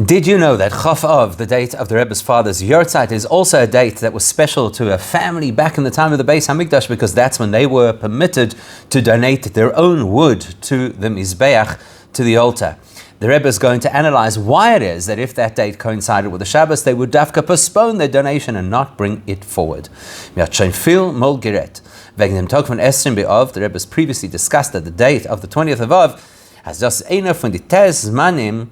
Did you know that Chof of, the date of the Rebbe's father's Yortzeit, is also a date that was special to a family back in the time of the Beis Hamikdash, because that's when they were permitted to donate their own wood to the Mizbeach, to the altar. The Rebbe is going to analyze why it is that if that date coincided with the Shabbos, they would dafka postpone their donation and not bring it forward. Wegen dem Tag von Esrim Be'Av, the Rebbe has previously discussed that the date of the 20th of Av has just einer von die Tes Zmanim.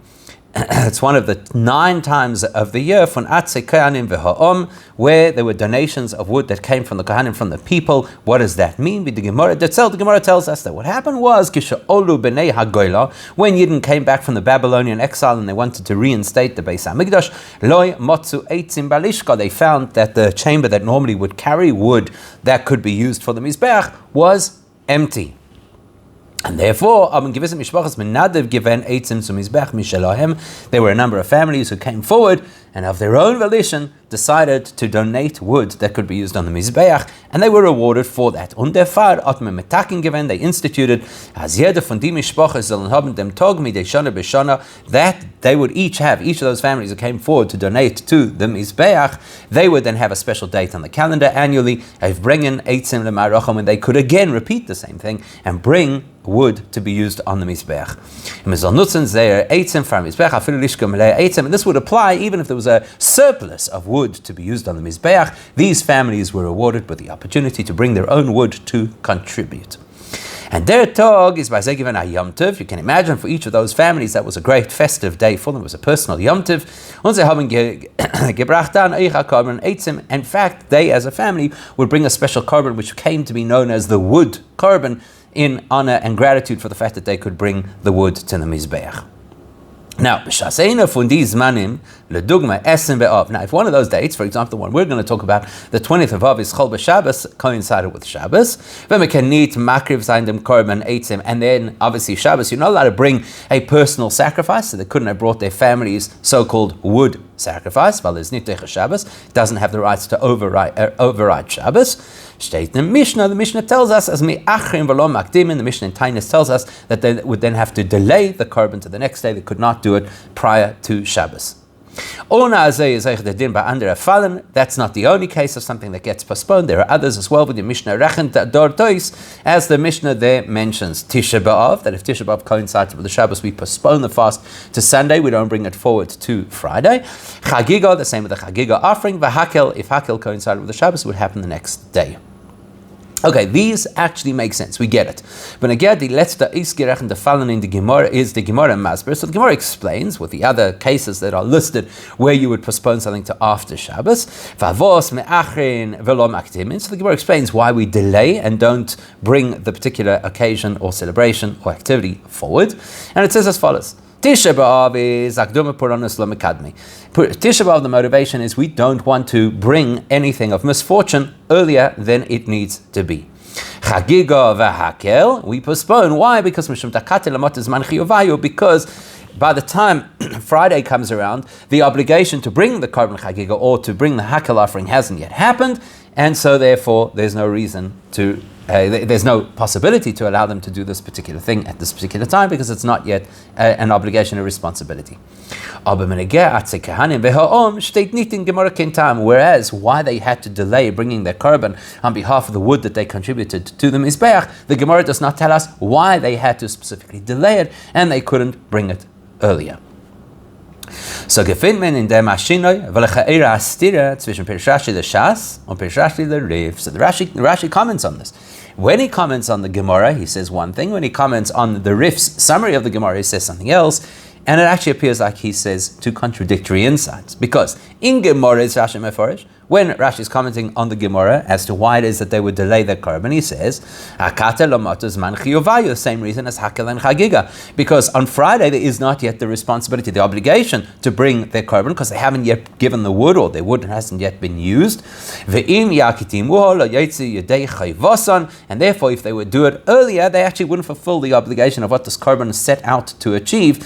It's one of the 9 times of the year von Atzei Kohanim v'Ha'om, where there were donations of wood that came from the Kohanim, from the people. What does that mean? The Gemara tells us that what happened was Kishe'olu b'nei HaGoyla, when Yidden came back from the Babylonian exile and they wanted to reinstate the Beis Hamikdash, Loi motzu eitzim balishka, they found that the chamber that normally would carry wood that could be used for the Mizbeach was empty. And therefore, there were a number of families who came forward and of their own volition decided to donate wood that could be used on the Mizbeach, and they were rewarded for that. They instituted that they would each of those families who came forward to donate to the Mizbeach, they would then have a special date on the calendar annually, when they could again repeat the same thing and bring wood to be used on the Mizbeach. And this would apply even if there was a surplus of wood to be used on the Mizbeach. These families were rewarded with the opportunity to bring their own wood to contribute. And their tog is by Zegivan a Yom Tov. You can imagine for each of those families that was a great festive day for them. It was a personal Yom Tov. In fact, they as a family would bring a special korban which came to be known as the wood korban, in honor and gratitude for the fact that they could bring the wood to the Mizbeach. Now, if one of those dates, for example, the one we're going to talk about, the 20th of Av is Chol B'Shabbos, coincided with Shabbos, and then obviously Shabbos, you're not allowed to bring a personal sacrifice, so they couldn't have brought their family's so-called wood sacrifice. Shabbos doesn't have the rights to override Shabbos. The Mishnah tells us, the Mishnah in Tainus tells us that they would then have to delay the korban to the next day. They could not do it prior to Shabbos. That's not the only case of something that gets postponed. There are others as well with the Mishnah Rechent Dortois, as the Mishnah there mentions Tisha B'Av, that if Tisha B'Av coincides with the Shabbos, we postpone the fast to Sunday, we don't bring it forward to Friday. Chagiga, the same with the Chagiga offering. V'Hakel, if Hakel coincided with the Shabbos, it would happen the next day. Okay, these actually make sense. We get it. But again, the letzte Isgerechen, the fallen in the Gemara, is the Gemara Masber. So the Gemara explains with the other cases that are listed where you would postpone something to after Shabbos. Favos me'achin velo makdimin. So the Gemara explains why we delay and don't bring the particular occasion or celebration or activity forward. And it says as follows. Tisha B'Av is Akduma Puranos Lo Mekadmi. Tisha B'Av, the motivation is we don't want to bring anything of misfortune earlier than it needs to be. Chagiga v'Hakel, we postpone. Why? Because Mishum Takate Lamot Zman Chiyuvayu, because by the time Friday comes around, the obligation to bring the korban chagiga or to bring the hakel offering hasn't yet happened, and so therefore there's no reason to, there's no possibility to allow them to do this particular thing at this particular time because it's not yet an obligation or responsibility. Whereas why they had to delay bringing their korban on behalf of the wood that they contributed to the Mizbeach, the Gemara does not tell us why they had to specifically delay it and they couldn't bring it earlier. So gefindt man in der Maschinoi velchaira astira zwischen Pirshashi the Shas and Pirshashi the Riv. So the Rashi comments on this. When he comments on the Gemara, he says one thing. When he comments on the Rif's summary of the Gemara, he says something else. And it actually appears like he says two contradictory insights. Because in Gemara is Rashi Meforish, when Rashi is commenting on the Gemara as to why it is that they would delay their korban, he says, the same reason as Hakel and Chagiga. Because on Friday there is not yet the responsibility, the obligation to bring their korban, because they haven't yet given the wood, or their wood hasn't yet been used. And therefore, if they would do it earlier, they actually wouldn't fulfill the obligation of what this korban is set out to achieve.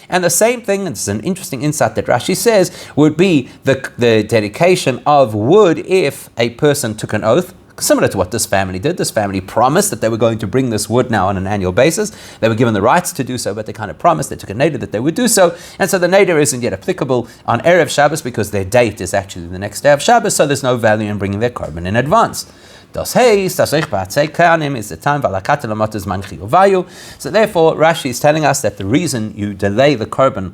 And the same thing, and this is an interesting insight that Rashi says, would be the dedication of wood if a person took an oath, similar to what this family did. This family promised that they were going to bring this wood now on an annual basis. They were given the rights to do so, but they kind of promised, they took a neder that they would do so, and so the neder isn't yet applicable on Erev Shabbos because their date is actually the next day of Shabbos, so there's no value in bringing their korban in advance. Das heißt, dass ich ba'atzei kanim is the time v'alakat lamot zman chiyuvayu. So therefore, Rashi is telling us that the reason you delay the korban,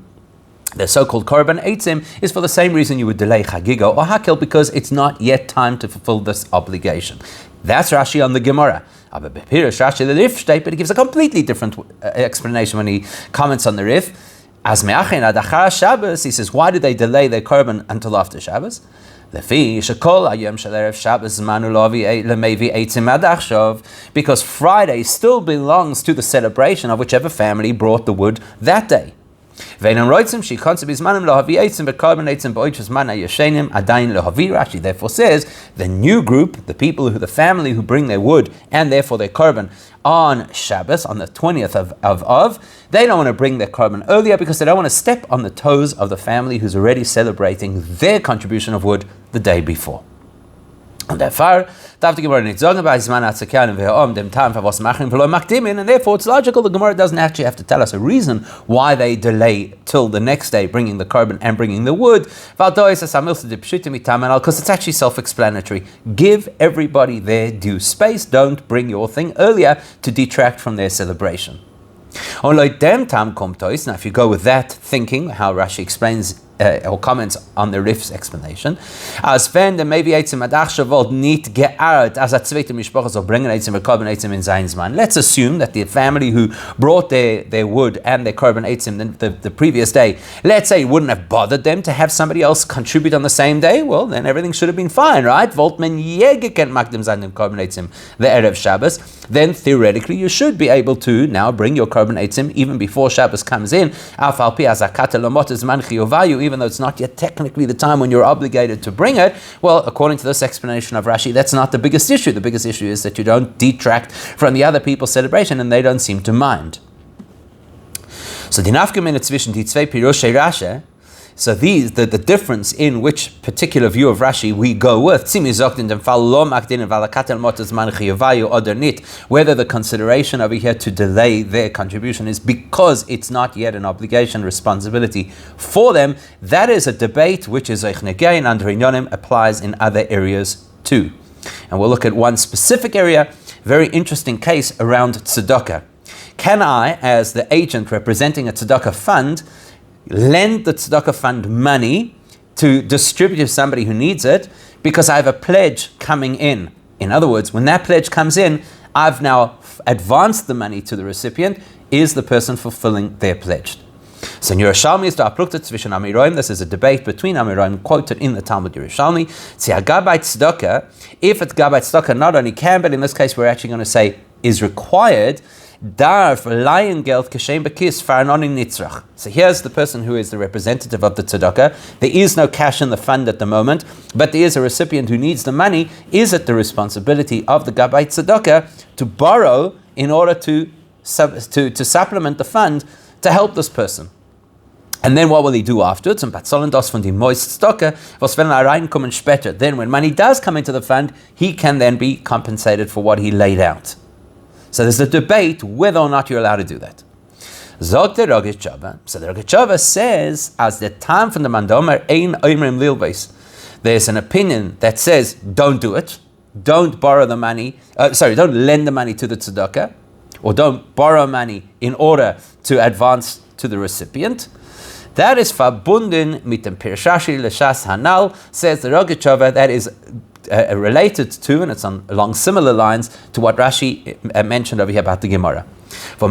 the so-called korban eitzim, is for the same reason you would delay chagiga or hakel, because it's not yet time to fulfill this obligation. That's Rashi on the Gemara. Aber bepirish Rashi the Rif state, but he gives a completely different explanation when he comments on the Rif. As me'achin ad achar Shabbos, he says, why did they delay their korban until after Shabbos? Because Friday still belongs to the celebration of whichever family brought the wood that day. Rashi therefore says the new group, the people the family who bring their wood and therefore their korban on Shabbos, on the 20th of Av, they don't want to bring their korban earlier because they don't want to step on the toes of the family who's already celebrating their contribution of wood the day before. And therefore, and therefore it's logical the Gemara doesn't actually have to tell us a reason why they delay till the next day bringing the korban and bringing the wood, because it's actually self-explanatory. Give everybody their due space. Don't bring your thing earlier to detract from their celebration. Now if you go with that thinking, how Rashi explains or comments on the Rif's explanation, as wenn der maybe Eitzim Adachsha wollt nicht geart as a zweite Mishpacha so bringen Eitzim Korban Eitzim in sein Zman. Let's assume that the family who brought their wood and their Korban Eitzim the previous day, let's say it wouldn't have bothered them to have somebody else contribute on the same day. Well, then everything should have been fine, right? Wollt men jegeken magdim sein dem Korban Eitzim the Erev Shabbos. Then theoretically you should be able to now bring your Korban Eitzim even before Shabbos comes in. Af al pi azakat lamot zman chiyuvayu, even though it's not yet technically the time when you're obligated to bring it. Well, according to this explanation of Rashi, that's not the biggest issue. The biggest issue is that you don't detract from the other people's celebration, and they don't seem to mind. So the nafkamin zwischen die zwei pirushei Rashi. So the difference in which particular view of Rashi we go with, whether the consideration over here to delay their contribution is because it's not yet an obligation, responsibility for them, that is a debate which is Eichnegein and Rinyonim applies in other areas too. And we'll look at one specific area, very interesting case around tzedakah. Can I, as the agent representing a tzedakah fund, lend the tzedakah fund money to distribute to somebody who needs it because I have a pledge coming in? In other words, when that pledge comes in, I've now advanced the money to the recipient. Is the person fulfilling their pledge? So in Yerushalmi is the aprukta zwischen Amiroim. This is a debate between Amiroim quoted in the Talmud Yerushalmi. If it's Gabait Tzedakah, not only can, but in this case we're actually going to say is required. So here's the person who is the representative of the tzedakah. There is no cash in the fund at the moment, but there is a recipient who needs the money. Is it the responsibility of the Gabbai tzedakah to borrow in order to supplement the fund to help this person? And then what will he do afterwards? Then when money does come into the fund, he can then be compensated for what he laid out. So there's a debate whether or not you're allowed to do that. So the Rogatchover says, as the time from the Mandomer ein oimrim lilbeis, there's an opinion that says, don't do it. Don't borrow the money. Don't lend the money to the tzedakah, or don't borrow money in order to advance to the recipient. That is verbunden mit dem Pirshashi l'shas hanal, says the Rogatchover, that is related to, and it's along similar lines to what Rashi mentioned over here about the Gemara. Says the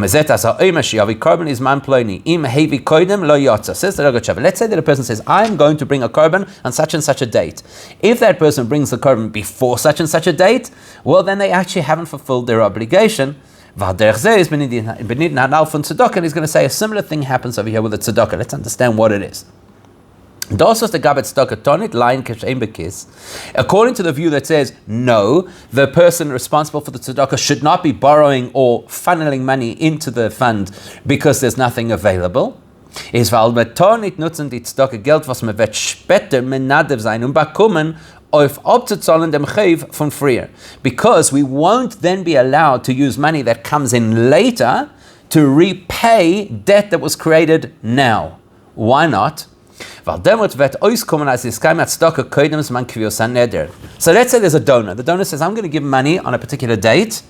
Rogatchover, let's say that a person says, I'm going to bring a korban on such and such a date. If that person brings the korban before such and such a date, well, then they actually haven't fulfilled their obligation. And he's going to say a similar thing happens over here with the tzedakah. Let's understand what it is. According to the view that says, no, the person responsible for the tzedakah should not be borrowing or funneling money into the fund because there's nothing available. because we won't then be allowed to use money that comes in later to repay debt that was created now. Why not? So let's say there's a donor. The donor says, I'm going to give money on a particular date.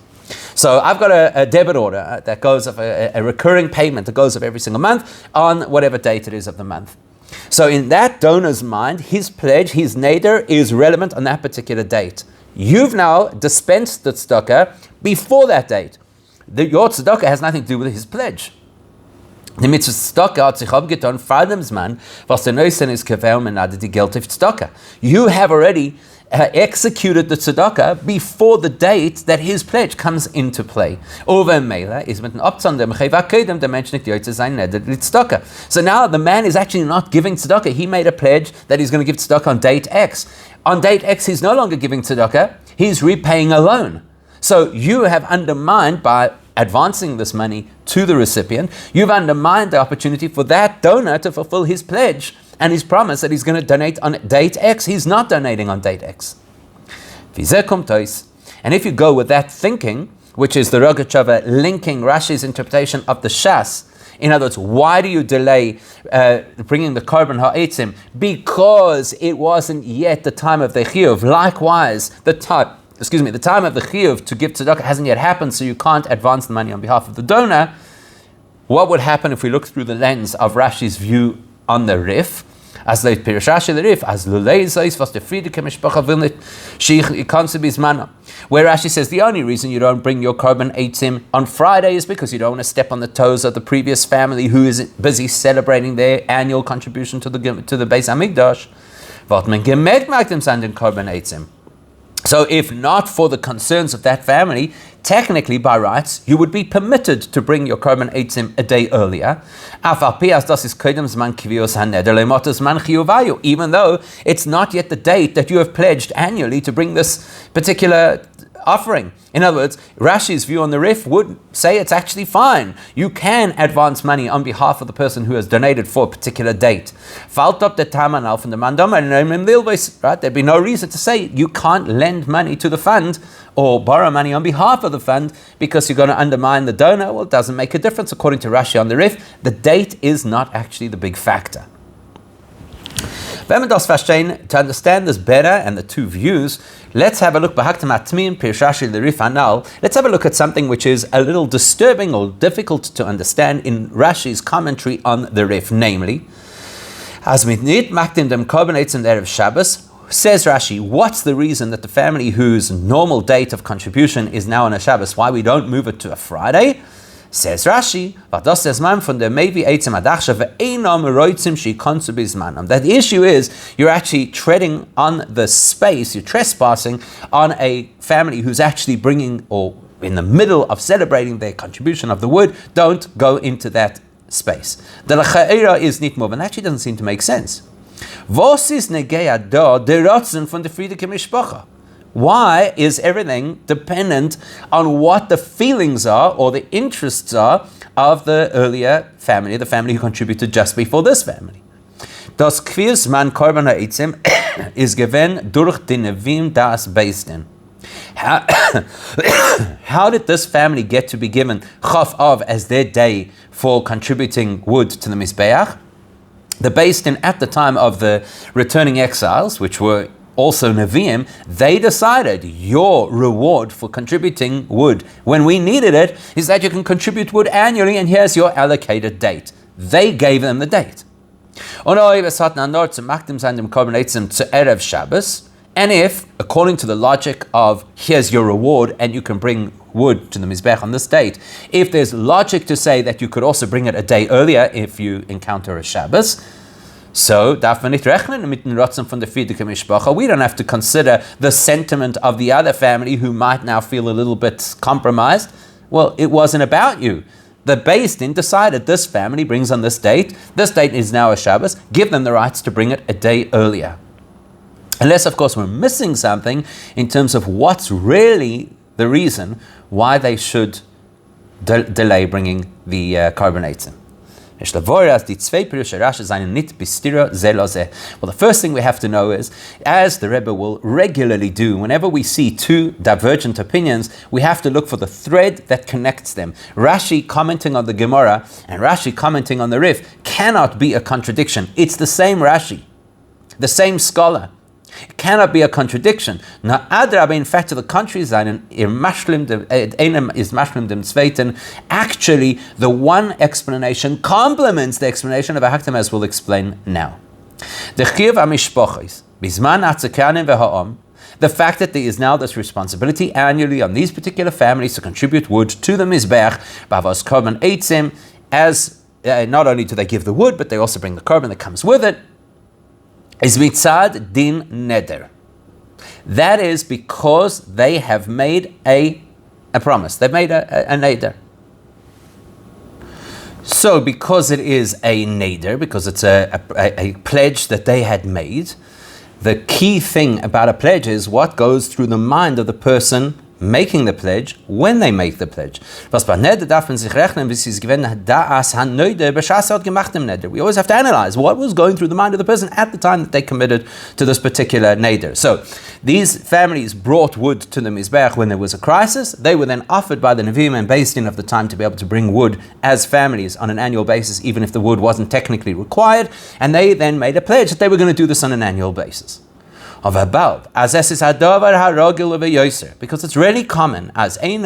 So I've got a debit order that goes of a recurring payment that goes of every single month on whatever date it is of the month. So in that donor's mind, his pledge, his neder, is relevant on that particular date. You've now dispensed the tzedakah before that date. Your tzedakah has nothing to do with his pledge. Die Mitzvah Tzedakah hat sich abgetan vor dem Zman, was der Neusen ist gewählt, man hat die Geld auf Tzedakah. You have already executed the tzedakah before the date that his pledge comes into play. Over Mela is mit dem Abzahn der Mecheva Kedem, der Mensch nicht jetzt sein Neder die tzedakah. So now the man is actually not giving tzedakah. He made a pledge that he's going to give tzedakah on date X. On date X, he's no longer giving tzedakah. He's repaying a loan. So you have undermined, by advancing this money to the recipient, you've undermined the opportunity for that donor to fulfill his pledge and his promise that he's going to donate on date X. He's not donating on date X. And if you go with that thinking, which is the Rogatchover linking Rashi's interpretation of the Shas, in other words, why do you delay bringing the korban ha'etzim? Because it wasn't yet the time of the chiyuv. Likewise, the time of the chiyuv to give tzedakah hasn't yet happened, so you can't advance the money on behalf of the donor. What would happen if we look through the lens of Rashi's view on the Rif? As the Pirush Rashi the Rif, as lulei zeis was the Friedeke Mishpacha will nicht sheich ikanse bismana. Where Rashi says the only reason you don't bring your korban eitzim on Friday is because you don't want to step on the toes of the previous family who is busy celebrating their annual contribution to the Beis Hamikdash. Wat men gemerkt macht im Sand den korban eitzim. So if not for the concerns of that family, technically by rights, you would be permitted to bring your korban eitzim a day earlier, even though it's not yet the date that you have pledged annually to bring this particular offering. In other words, Rashi's view on the Rif would say it's actually fine. You can advance money on behalf of the person who has donated for a particular date. Right? There'd be no reason to say you can't lend money to the fund or borrow money on behalf of the fund because you're going to undermine the donor. Well, it doesn't make a difference. According to Rashi on the Rif, the date is not actually the big factor. To understand this better and the two views, let's have a look. Let's have a look at something which is a little disturbing or difficult to understand in Rashi's commentary on the Rif, namely, says Rashi, what's the reason that the family whose normal date of contribution is now on a Shabbos, why we don't move it to a Friday? Says Rashi, that the issue is you're actually treading on the space, you're trespassing on a family who's actually bringing, or in the middle of celebrating their contribution of the wood. Don't go into that space. The l'cha'era is nitmov, and that actually doesn't seem to make sense. Why is everything dependent on what the feelings are or the interests are of the earlier family, the family who contributed just before this family? Das Kvirsman Korban Ha'etzim is given durch die Nevim das Beis Din. How did this family get to be given Chof of as their day for contributing wood to the Mizbeach? The Beis Din at the time of the returning exiles, which were also Nevi'im, they decided your reward for contributing wood when we needed it is that you can contribute wood annually, and here's your allocated date. They gave them the date. And if, according to the logic of here's your reward and you can bring wood to the Mizbech on this date, if there's logic to say that you could also bring it a day earlier if you encounter a Shabbos, so we don't have to consider the sentiment of the other family who might now feel a little bit compromised. Well, it wasn't about you. The Beis Din decided this family brings on this date is now a Shabbos, give them the rights to bring it a day earlier. Unless, of course, we're missing something in terms of what's really the reason why they should delay bringing the korban eitzim. Well, the first thing we have to know is, as the Rebbe will regularly do, whenever we see two divergent opinions, we have to look for the thread that connects them. Rashi commenting on the Gemara and Rashi commenting on the Rif cannot be a contradiction. It's the same Rashi, the same scholar. It cannot be a contradiction. Now, Adrabah, in fact, to the contrary, actually, the one explanation complements the explanation of a Hakdama, as we'll explain now. The fact that there is now this responsibility annually on these particular families to contribute wood to the Mizbeach, Bavos Korban Eitzim, as not only do they give the wood, but they also bring the korban that comes with it, is mitzad din neder. That is because they have made a promise. They've made a neder. So because it is a neder, because it's a pledge that they had made, the key thing about a pledge is what goes through the mind of the person making the pledge when they make the pledge. We always have to analyze what was going through the mind of the person at the time that they committed to this particular neder. So these families brought wood to the Mizbeach when there was a crisis. They were then offered by the Nevi'im and Beis Din of the time to be able to bring wood as families on an annual basis, even if the wood wasn't technically required. And they then made a pledge that they were going to do this on an annual basis. Because it's really common, as out of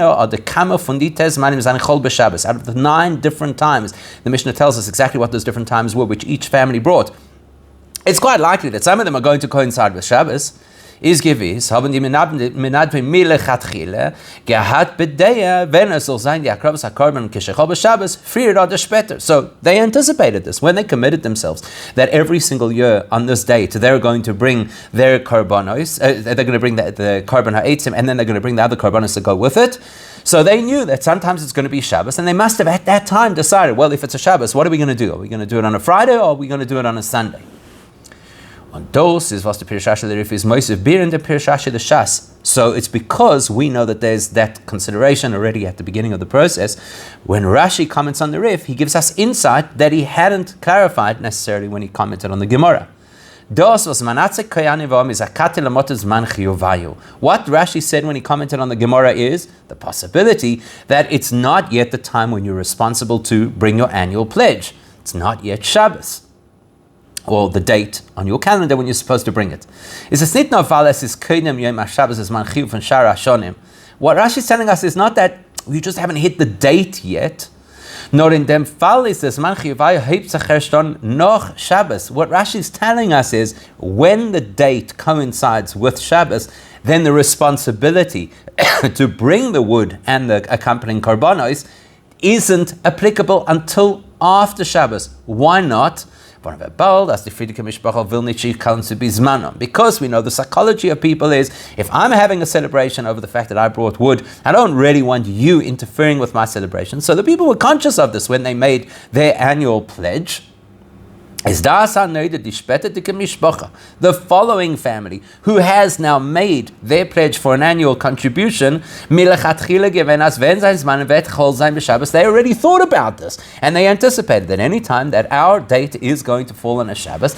the 9 different times, the Mishnah tells us exactly what those different times were, which each family brought. It's quite likely that some of them are going to coincide with Shabbos. Is gewiss, haben die Menadve Milechatchile gehat bedeya, wenn es soll sein, die Akrabas HaKorban Kishechol B'Shabbos, früher oder später. So they anticipated this when they committed themselves that every single year on this date they're going to bring their korbanos, they're going to bring the korban ha'etzim, and then they're going to bring the other korbanos that go with it. So they knew that sometimes it's going to be Shabbos, and they must have at that time decided, well, if it's a Shabbos, what are we going to do? Are we going to do it on a Friday, or are we going to do it on a Sunday? On those is was the Pirshasha the Rif is Moisef Bir and the Pirshasha the Shas. So it's because we know that there's that consideration already at the beginning of the process. When Rashi comments on the Rif, he gives us insight that he hadn't clarified necessarily when he commented on the Gemara. What Rashi said when he commented on the Gemara is the possibility that it's not yet the time when you're responsible to bring your annual pledge. It's not yet Shabbos, or the date on your calendar when you're supposed to bring it. What Rashi is telling us is not that you just haven't hit the date yet, nor in dem Fall is this noch Shabbos. What Rashi is telling us is when the date coincides with Shabbos, then the responsibility to bring the wood and the accompanying korbanos isn't applicable until after Shabbos. Why not? Because we know the psychology of people is, if I'm having a celebration over the fact that I brought wood, I don't really want you interfering with my celebration. So the people were conscious of this when they made their annual pledge. The following family, who has now made their pledge for an annual contribution, they already thought about this, and they anticipated that any time that our date is going to fall on a Shabbos,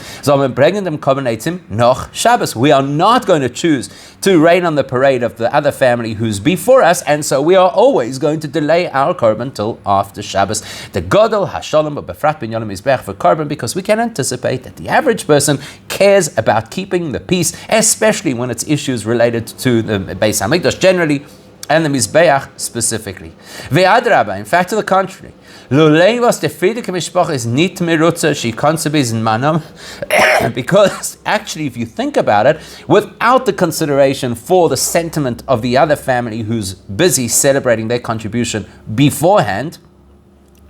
we are not going to choose to rain on the parade of the other family who's before us, and so we are always going to delay our korban till after Shabbos. The Godel Hashalom Befrat bin Yom Mizbeach for korban, because we can anticipate that the average person cares about keeping the peace, especially when it's issues related to the Beis Hamikdash generally and the Mizbeach specifically. Ve'adraba, in fact, to the contrary, because actually, if you think about it, without the consideration for the sentiment of the other family who's busy celebrating their contribution beforehand,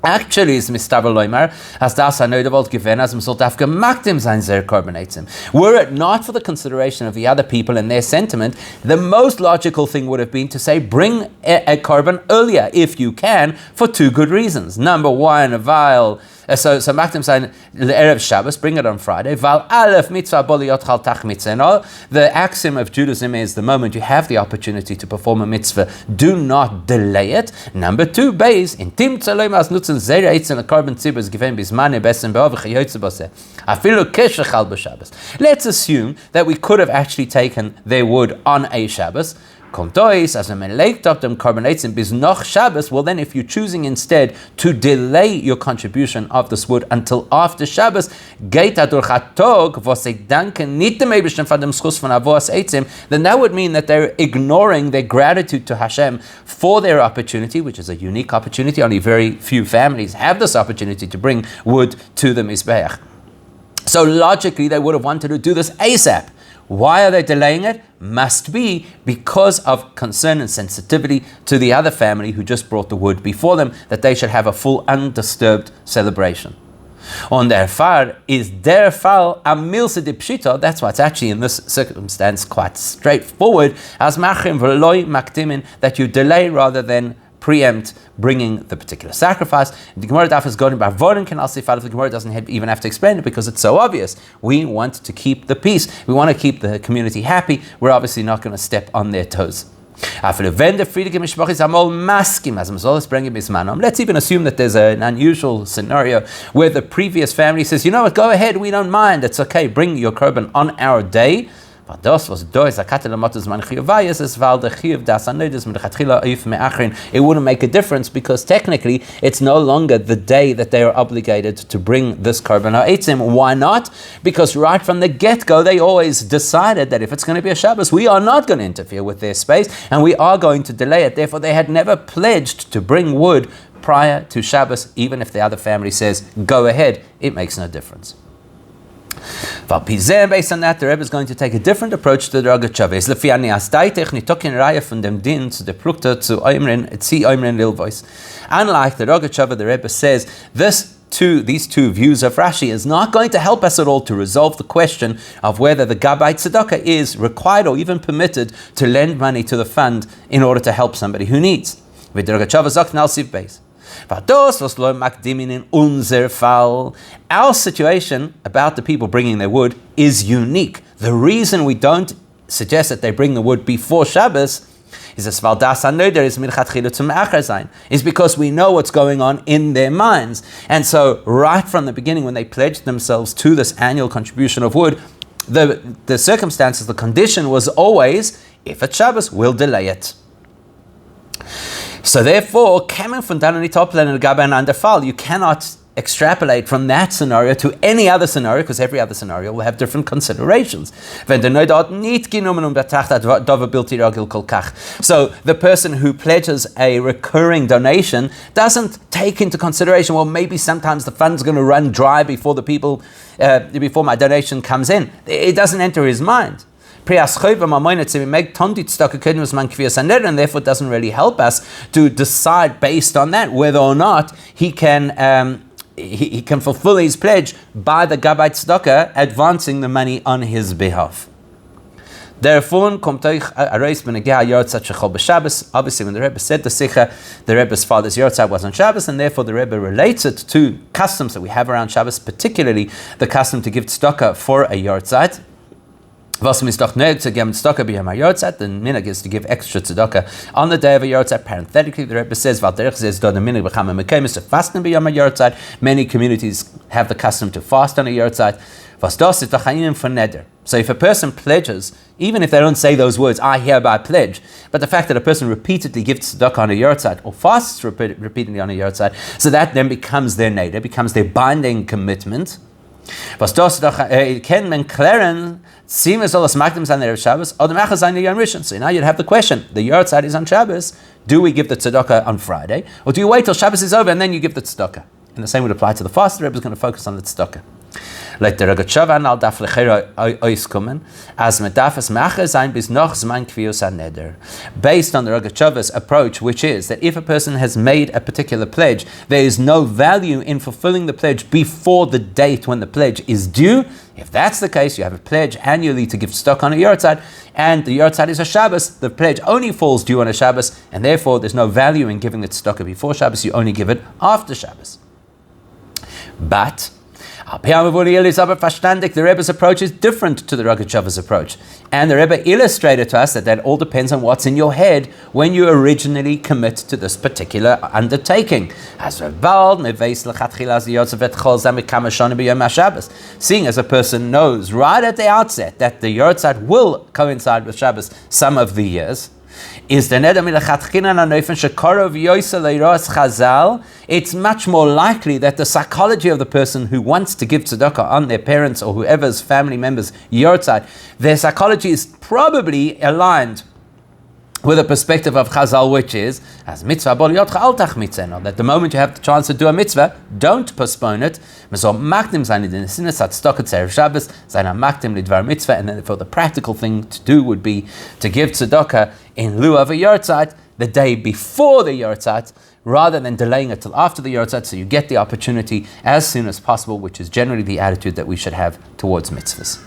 actually is Mistaber Loimar, as das Anoidavolt given as Msultafka Maktim sein Zer Korbanetzim. Were it not for the consideration of the other people and their sentiment, the most logical thing would have been to say, bring a korban earlier if you can, for 2 good reasons. Number one, while So Makdim saying Erev Shabbos, bring it on Friday. Val Aleph mitzvah boliyot chal tach mitzvah. The axiom of Judaism is the moment you have the opportunity to perform a mitzvah, do not delay it. Number 2, base in tim tzaloim as nutzen zera itzen a carbon tzibus given bismane besen beov chayotze bose. Afilu kesher chal b'Shabbos. Let's assume that we could have actually taken their wood on a Shabbos. Komtois, as a meleked up them carbonates bis noch Shabbos. Well, then, if you're choosing instead to delay your contribution of this wood until after Shabbos, geht durch hatog was ich danken nicht dem Eibischen von dem Schus von Avos Eitzim, then that would mean that they're ignoring their gratitude to Hashem for their opportunity, which is a unique opportunity. Only very few families have this opportunity to bring wood to the Mizbeach. So logically, they would have wanted to do this ASAP. Why are they delaying it? Must be because of concern and sensitivity to the other family who just brought the wood before them, that they should have a full undisturbed celebration. On their far is their fall a milse de pshita. That's why it's actually in this circumstance quite straightforward, as machim v'loi makdimin, that you delay rather than preempt bringing the particular sacrifice. The Gemara daf is going by Vorin can also the Gemara doesn't even have to explain it because it's so obvious. We want to keep the peace. We want to keep the community happy. We're obviously not going to step on their toes. Let's even assume that there's an unusual scenario where the previous family says, you know what, go ahead, we don't mind, it's okay, bring your korban on our day. It wouldn't make a difference because technically it's no longer the day that they are obligated to bring this korban ha'etzim. Why not? Because right from the get-go they always decided that if it's going to be a Shabbos, we are not going to interfere with their space and we are going to delay it. Therefore they had never pledged to bring wood prior to Shabbos. Even if the other family says go ahead, it makes no difference. Based on that, the Rebbe is going to take a different approach to the Rogat Chof. Unlike the Rogat Chof, the Rebbe says these two views of Rashi is not going to help us at all to resolve the question of whether the Gabbai Tzedakah is required or even permitted to lend money to the fund in order to help somebody who needs. With the Rogat Chof sagt Nalsiv base. Our situation about the people bringing their wood is unique. The reason we don't suggest that they bring the wood before Shabbos is because we know what's going on in their minds. And so right from the beginning, when they pledged themselves to this annual contribution of wood, the circumstances, the condition was always, if it's Shabbos, we'll delay it. So therefore, coming from Danani Toplan and Gaban and Underfall, you cannot extrapolate from that scenario to any other scenario, because every other scenario will have different considerations. So the person who pledges a recurring donation doesn't take into consideration, well, maybe sometimes the fund's going to run dry before before my donation comes in. It doesn't enter his mind. And therefore it doesn't really help us to decide based on that whether or not he can fulfill his pledge by the Gabbai Tzedakah advancing the money on his behalf. Therefore, obviously when the Rebbe said the Sikha, the Rebbe's father's Yortzeit was on Shabbos, and therefore the Rebbe relates it to customs that we have around Shabbos, particularly the custom to give tzedakah for a Yortzeit. Was mis doch nötig zu geben tzedakah by a Yortzeit, the minhag is to give extra tzedakah on the day of a Yortzeit. Parenthetically, the Rebbe says, to fasten by a Yortzeit. Many communities have the custom to fast on a Yortzeit. So if a person pledges, even if they don't say those words, I hereby pledge, but the fact that a person repeatedly gives tzedakah on a Yortzeit or fasts repeatedly on a Yortzeit, so that then becomes their neder, becomes their binding commitment. So now you'd have the question, the Yortzeit is on Shabbos, do we give the tzedakah on Friday, or do you wait till Shabbos is over and then you give the tzedakah? And the same would apply to the fast. The Rebbe is going to focus on the tzedakah. Let the Rogat Chof an al daf lechera ois kommen, as medafes macher sein bis noch zman kvius haneder. Based on the Rogat Chof's approach, which is that if a person has made a particular pledge, there is no value in fulfilling the pledge before the date when the pledge is due. If that's the case, you have a pledge annually to give stock on a Yortzeit, and the Yortzeit is a Shabbos, the pledge only falls due on a Shabbos, and therefore there's no value in giving it stock before Shabbos, you only give it after Shabbos. But the Rebbe's approach is different to the Rogatchover's approach. And the Rebbe illustrated to us that all depends on what's in your head when you originally commit to this particular undertaking. Seeing as a person knows right at the outset that the Yortzeit will coincide with Shabbos some of the years, is the neder milachatchinan anofen shekarov yoysa leiras chazal. It's much more likely that the psychology of the person who wants to give tzedakah on their parents or whoever's family members yortzeit, their psychology is probably aligned with a perspective of Chazal, which is as mitzvah bol yotcha al tachmitzeno, that the moment you have the chance to do a mitzvah, don't postpone it. And then for the practical thing to do would be to give tzedakah in lieu of a yortzeit the day before the yortzeit, rather than delaying it till after the yortzeit, so you get the opportunity as soon as possible, which is generally the attitude that we should have towards mitzvahs.